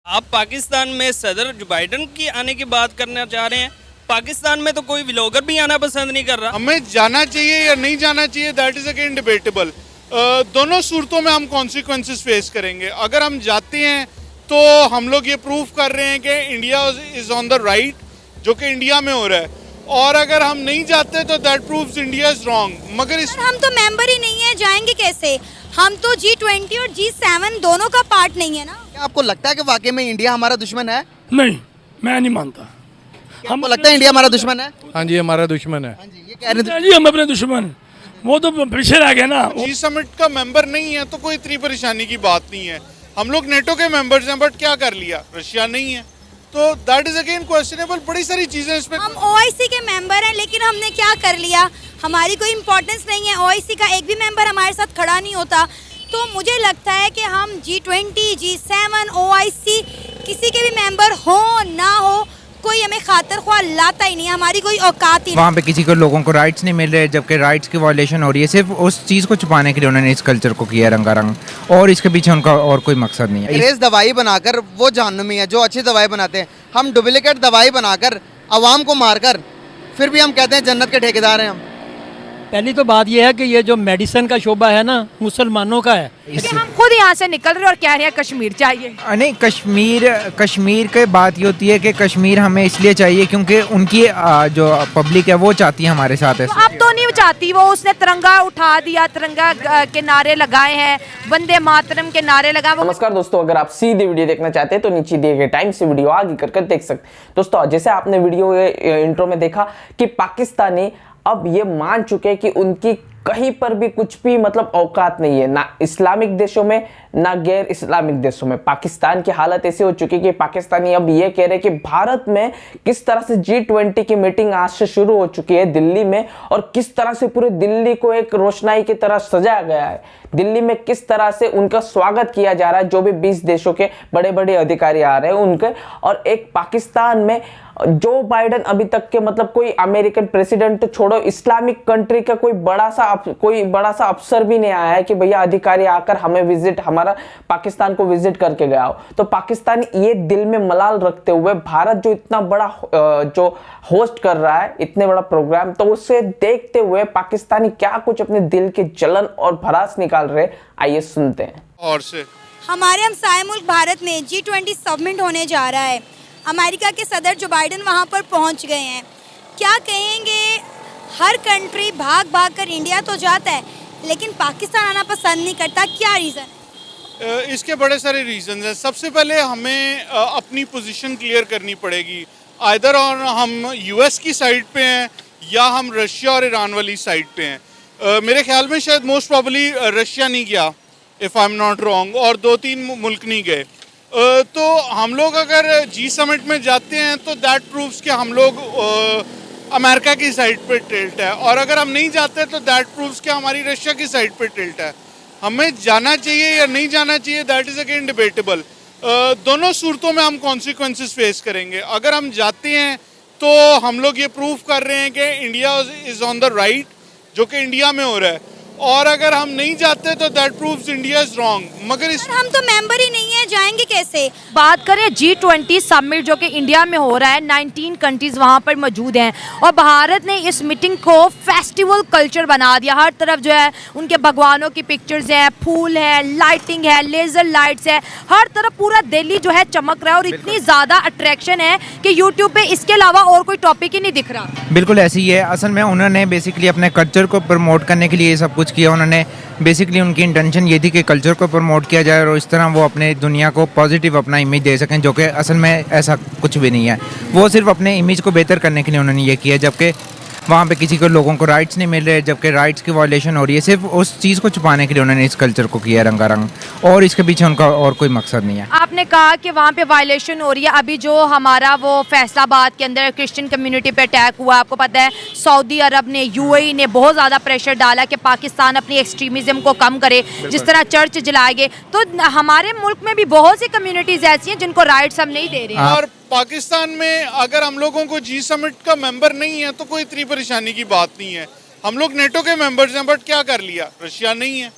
आप पाकिस्तान में सदर जो बाइडन की आने की बात करना चाह रहे हैं। पाकिस्तान में तो कोई व्लॉगर भी आना पसंद नहीं कर रहा। हमें जाना चाहिए या नहीं जाना चाहिए, दैट इज अगेन डिबेटेबल। दोनों सूरतों में हम कॉन्सिक्वेंसेस फेस करेंगे। अगर हम जाते हैं तो हम लोग ये प्रूव कर रहे हैं कि India is on the right, जो कि इंडिया में हो रहा है। और अगर हम नहीं जाते तो that proves India is wrong. मगर इस हम तो मेंबर ही नहीं है, जाएंगे कैसे? हम तो G20 और G7 दोनों का पार्ट नहीं है ना। क्या आपको लगता है कि वाकई में इंडिया हमारा दुश्मन है? नहीं, मैं नहीं मानता। हमको लगता है इंडिया हमारा दुश्मन है? हाँ जी, हमारा दुश्मन है। हाँ जी, ये कह रहे थे। जी हम अपने दुश्मन, वो तो पीछे रह गए ना। जी समिट का मेंबर नहीं है तो कोई इतनी परेशानी की बात नहीं है। हम लोग नेटो के मेंबर्स हैं, बट क्या कर लिया, रशिया नहीं है, तो दैट इज अगेन क्वेश्चनेबल। बड़ी सारी चीजें इसमें। हम OIC के मेंबर हैं, लेकिन हमने क्या कर लिया? हमारी कोई इम्पोर्टेंस नहीं है। OIC का एक भी मेंबर हमारे साथ खड़ा नहीं होता। तो मुझे लगता है कि हम G20, G7, OIC किसी के भी मेंबर हो ना हो, कोई हमें खातिर ख्वाह लाता ही नहीं, हमारी कोई औकात ही नहीं। वहाँ पे किसी को लोगों को राइट्स नहीं मिल रहे, जबकि राइट्स की वायलेशन हो रही है। सिर्फ उस चीज़ को छुपाने के लिए उन्होंने इस कल्चर को किया रंगारंग, और इसके पीछे उनका और कोई मकसद नहीं है। अंग्रेज दवाई बनाकर वो जहन्नुमी है जो अच्छी दवाई बनाते हैं। हम डुप्लीकेट दवाई बनाकर आवाम को मारकर फिर भी हम कहते हैं जन्नत के ठेकेदार हैं हम। पहली तो बात यह है कि ये जो मेडिसिन का शोबा है ना, मुसलमानों का है। हम खुद यहाँ से निकल रहे और कह रहे हैं कश्मीर चाहिए। नहीं, कश्मीर की बात ये होती है कि कश्मीर हमें इसलिए चाहिए क्योंकि उनकी जो पब्लिक है वो चाहती है हमारे साथ है। तो अब तो नहीं चाहती वो, उसने तिरंगा उठा दिया, तिरंगा के नारे लगाए हैं, वंदे मातरम के नारे लगाए। नमस्कार दोस्तों, अगर आप सीधी वीडियो देखना चाहते हैं तो नीचे दिए गए टाइम से वीडियो आगे करके देख सकते हैं। दोस्तों, जैसे आपने वीडियो इंट्रो में देखा कि पाकिस्तानी अब ये मान चुके हैं कि उनकी कहीं पर भी कुछ भी मतलब औकात नहीं है, ना इस्लामिक देशों में ना गैर इस्लामिक देशों में। पाकिस्तान की हालत ऐसी हो चुकी है कि पाकिस्तानी अब ये कह रहे हैं कि भारत में किस तरह से G20 की मीटिंग आज से शुरू हो चुकी है दिल्ली में, और किस तरह से पूरे दिल्ली को एक रोशनाई की तरह सजाया गया है। दिल्ली में किस तरह से उनका स्वागत किया जा रहा है, जो भी 20 देशों के बड़े बड़े अधिकारी आ रहे हैं उनके। और एक पाकिस्तान में जो बाइडन अभी तक के मतलब कोई अमेरिकन प्रेसिडेंट तो छोड़ो, इस्लामिक कंट्री का कोई बड़ा सा अफसर भी नहीं आया है कि भैया अधिकारी आकर हमें विजिट, हमारा पाकिस्तान को विजिट करके गया हो। तो पाकिस्तानी ये दिल में मलाल रखते हुए भारत जो इतना बड़ा जो होस्ट कर रहा है इतने बड़ा प्रोग्राम, तो उसे देखते हुए पाकिस्तानी क्या कुछ अपने दिल के जलन और भड़ास निकाल रहे, आइए सुनते हैं। और से हमारे हमसाए मुल्क भारत में G20 समिट होने जा रहा है। अमेरिका के सदर जो बाइडन वहाँ पर पहुँच गए हैं। क्या कहेंगे, हर कंट्री भाग भाग कर इंडिया तो जाता है, लेकिन पाकिस्तान आना पसंद नहीं करता। क्या रीज़न? इसके बड़े सारे रीजन हैं। सबसे पहले हमें अपनी पोजीशन क्लियर करनी पड़ेगी। आइदर और हम US की साइड पे हैं या हम रशिया और ईरान वाली साइड पे हैं। मेरे ख्याल में शायद मोस्ट प्रॉब्ली रशिया नहीं गया, if I am not wrong, और 2-3 मुल्क नहीं गए। तो हम लोग अगर G समिट में जाते हैं तो दैट प्रूव्स कि हम लोग अमेरिका की साइड पे टिल्ट है, और अगर हम नहीं जाते तो दैट प्रूव्स कि हमारी रशिया की साइड पे टिल्ट है। हमें जाना चाहिए या नहीं जाना चाहिए, दैट इज अगेन डिबेटेबल। दोनों सूरतों में हम कॉन्सिक्वेंसेस फेस करेंगे। अगर हम जाते हैं तो हम लोग ये प्रूव कर रहे हैं कि India is on the right, जो कि इंडिया में हो रहा है। और अगर हम नहीं जाते तो that proves India is wrong. मगर हम तो मेंबर ही नहीं है, जाएंगे कैसे? बात करें G20 समिट जो कि इंडिया में हो रहा है, 19 कंट्रीज वहाँ पर मौजूद हैं, और भारत ने इस मीटिंग को फेस्टिवल कल्चर बना दिया। हर तरफ जो है उनके भगवानों की पिक्चर्स हैं, फूल है, लाइटिंग है, लेजर लाइट्स है, हर तरफ पूरा दिल्ली जो है चमक रहा है, और इतनी ज़्यादा अट्रैक्शन है कि यूट्यूब पे इसके अलावा और कोई टॉपिक ही नहीं दिख रहा। बिल्कुल ऐसी ही है। असल में उन्होंने बेसिकली अपने कल्चर को प्रमोट करने के लिए ये सब कुछ किया। उन्होंने बेसिकली उनकी इंटेंशन ये थी कि कल्चर को प्रमोट किया जाए और इस तरह वो अपने दुनिया को पॉजिटिव अपना इमेज दे सकें, जो कि असल में ऐसा कुछ भी नहीं है। वो सिर्फ अपने इमेज को बेहतर करने के लिए उन्होंने ये किया, जबकि वहाँ पे किसी को लोगों को राइट्स नहीं मिल रहे, जबकि राइट्स की वायलेशन हो रही है। सिर्फ उस चीज़ को छुपाने के लिए उन्होंने इस कल्चर को किया रंगारंग, और इसके पीछे उनका और कोई मकसद नहीं है। आपने कहा कि वहाँ पे वायलेशन हो रही है। अभी जो हमारा वो फैसलाबाद के अंदर क्रिश्चियन कम्युनिटी पे अटैक हुआ, आपको पता है सऊदी अरब ने, UAE ने बहुत ज़्यादा प्रेशर डाला कि पाकिस्तान अपनी एक्सट्रीमिज़म को कम करे, जिस तरह चर्च जलाए गए। तो हमारे मुल्क में भी बहुत सी कम्युनिटीज़ ऐसी हैं जिनको राइट्स हम नहीं दे रहे हैं। और पाकिस्तान में अगर हम लोगों को G समिट का मेंबर नहीं है तो कोई इतनी परेशानी की बात नहीं है। हम लोग नेटो के मेंबर्स हैं, बट क्या कर लिया, रशिया नहीं है,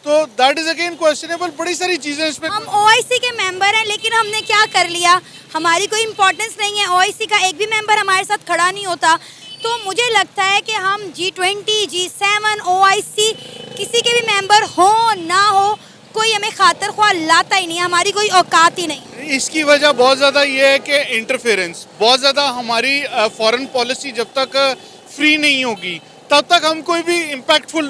तो दैट इज अगेन क्वेश्चनेबल। बड़ी सारी चीजें इसमें। हम ओआईसी के मेंबर हैं, लेकिन हमने क्या कर लिया, हमारी कोई इम्पोर्टेंस नहीं है। ओआईसी का एक भी मेंबर हमारे साथ खड़ा नहीं होता। तो मुझे लगता है कि हम G20, G7, OIC किसी के भी मेंबर हो ना हो, कोई हमें खातिर ख्वाह लाता ही नहीं, हमारी कोई औकात ही नहीं। इसकी वजह बहुत ज़्यादा ये है कि इंटरफेरेंस बहुत ज़्यादा, हमारी फॉरेन पॉलिसी जब तक फ्री नहीं होगी तब तक हम कोई भी इम्पैक्टफुल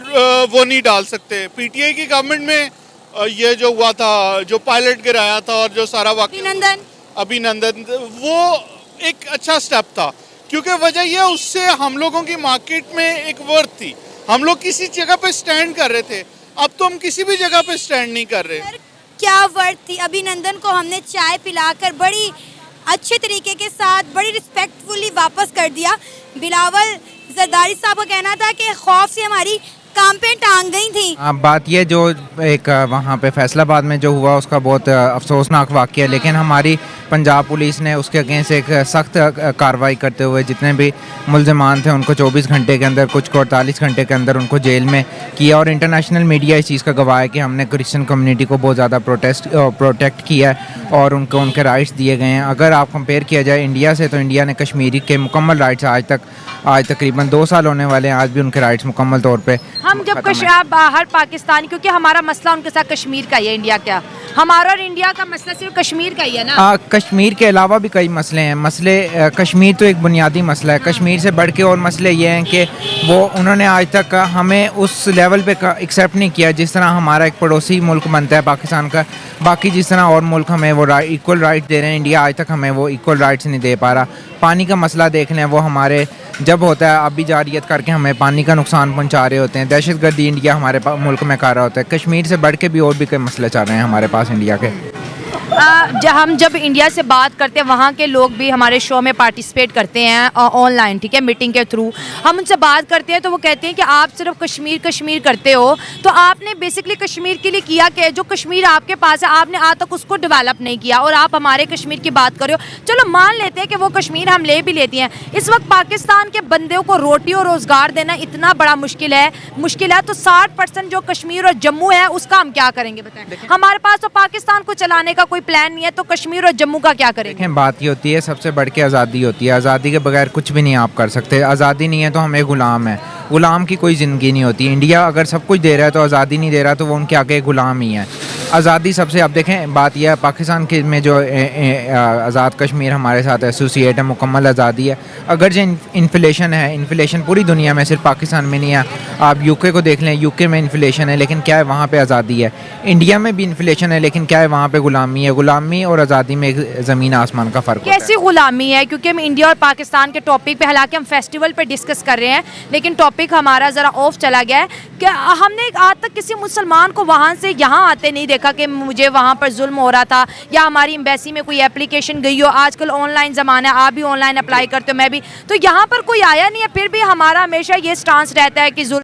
वो नहीं डाल सकते। पीटीआई की गवर्नमेंट में ये जो हुआ था, जो पायलट गिराया था और जो सारा वाक़या अभिनंदन, वो एक अच्छा स्टेप था, क्योंकि वजह यह उससे हम लोगों की मार्केट में एक वर्थ थी। हम लोग किसी जगह पे स्टैंड कर रहे थे, अब तो हम किसी भी जगह पे स्टैंड नहीं कर रहे। क्या वर्थ थी, अभिनंदन को हमने चाय पिलाकर बड़ी अच्छे तरीके के साथ बड़ी रिस्पेक्टफुली वापस कर दिया। बिलावल जरदारी साहब का कहना था कि खौफ से हमारी काम पे टांग गई थी। बात ये जो एक वहाँ पे फैसलाबाद में जो हुआ उसका बहुत अफसोसनाक वाक़या है, लेकिन हमारी पंजाब पुलिस ने उसके अगेंस्ट एक सख्त कार्रवाई करते हुए जितने भी मुल्ज़िमान थे उनको 24 घंटे के अंदर, कुछ को 48 घंटे के अंदर उनको जेल में किया। और इंटरनेशनल मीडिया इस चीज़ का गवाह है कि हमने क्रिश्चियन कम्युनिटी को बहुत ज़्यादा प्रोटेक्ट किया है और उनको उनके राइट्स दिए गए हैं। अगर आप कंपेयर किया जाए इंडिया से, तो इंडिया ने कश्मीरी के मुकम्मल राइट्स आज तकरीबन 2 साल होने वाले हैं, आज भी उनके राइट्स मुकम्मल तौर पे हम जब बाहर पाकिस्तान, क्योंकि हमारा मसला उनके साथ कश्मीर का ही है, इंडिया क्या, हमारा और इंडिया का मसला सिर्फ कश्मीर का ही है ना। कश्मीर के अलावा भी कई मसले हैं। कश्मीर तो एक बुनियादी मसला है। कश्मीर से बढ़ के और मसले ये हैं कि वो उन्होंने आज तक हमें उस लेवल पे एक्सेप्ट नहीं किया जिस तरह हमारा एक पड़ोसी मुल्क बनता है पाकिस्तान का। बाकी जिस तरह और मुल्क हमें वो इक्वल राइट दे रहे हैं, इंडिया आज तक हमें वो इक्वल राइट्स नहीं दे पा रहा। पानी का मसला देख लें, वो हमारे जब होता है आप भी जारियत करके हमें पानी का नुकसान पहुंचा रहे होते हैं। दहशतगर्दी इंडिया हमारे मुल्क में कर रहा होता है। कश्मीर से बढ़ के भी और भी कई मसले चल रहे हैं हमारे पास इंडिया के। हम जब इंडिया से बात करते हैं, वहाँ के लोग भी हमारे शो में पार्टिसिपेट करते हैं ऑनलाइन, ठीक है, मीटिंग के थ्रू हम उनसे बात करते हैं, तो वो कहते हैं कि आप सिर्फ कश्मीर करते हो, तो आपने बेसिकली कश्मीर के लिए किया कि जो कश्मीर आपके पास है आपने आज तक उसको डेवलप नहीं किया, और आप हमारे कश्मीर की बात कर रहे हो। चलो मान लेते हैं कि वो कश्मीर हम ले भी लेती हैं। इस वक्त पाकिस्तान के बंदों को रोटी और रोज़गार देना इतना बड़ा मुश्किल है, तो 60% जो कश्मीर और जम्मू है उसका हम क्या करेंगे बताएं। हमारे पास तो पाकिस्तान को चलाने का कोई प्लान नहीं है, तो कश्मीर और जम्मू का क्या करेंगे। देखें, बात ये होती है सबसे बढ़ के आज़ादी होती है। आज़ादी के बगैर कुछ भी नहीं आप कर सकते। आज़ादी नहीं है तो हमें गुलाम है। गुलाम की कोई ज़िंदगी नहीं होती। इंडिया अगर सब कुछ दे रहा है तो आज़ादी नहीं दे रहा, तो वो उनके आगे गुलाम ही है। आज़ादी सबसे, अब देखें बात यह है पाकिस्तान के में जो आज़ाद कश्मीर हमारे साथ एसोसिएट है, मुकम्मल आज़ादी है। अगर जो इन्फ्लेशन है, इन्फ्लेशन पूरी दुनिया में, सिर्फ पाकिस्तान में नहीं है। आप यूके को देख लें, यूके में इन्फ्लेशन है, लेकिन क्या है वहाँ पे आज़ादी है। इंडिया में भी इन्फ्लेशन है, लेकिन क्या है वहाँ पे गुलामी है। गुलामी और आज़ादी में एक ज़मीन आसमान का फ़र्क है। कैसी गुलामी है, क्योंकि हम इंडिया और पाकिस्तान के टॉपिक पे, हालांकि हम फेस्टिवल पे डिस्कस कर रहे हैं, लेकिन टॉपिक हमारा ज़रा ऑफ चला गया है कि हमने आज तक किसी मुसलमान को वहाँ से यहाँ आते नहीं देखा कि मुझे वहाँ पर जुल्म हो रहा था, या हमारी एम्बेसी में कोई एप्लीकेशन गई हो। आजकल ऑनलाइन ज़माना है, आप भी ऑनलाइन अप्लाई करते हो, मैं भी, तो यहाँ पर कोई आया नहीं है। फिर भी हमारा हमेशा ये स्टांस रहता है कि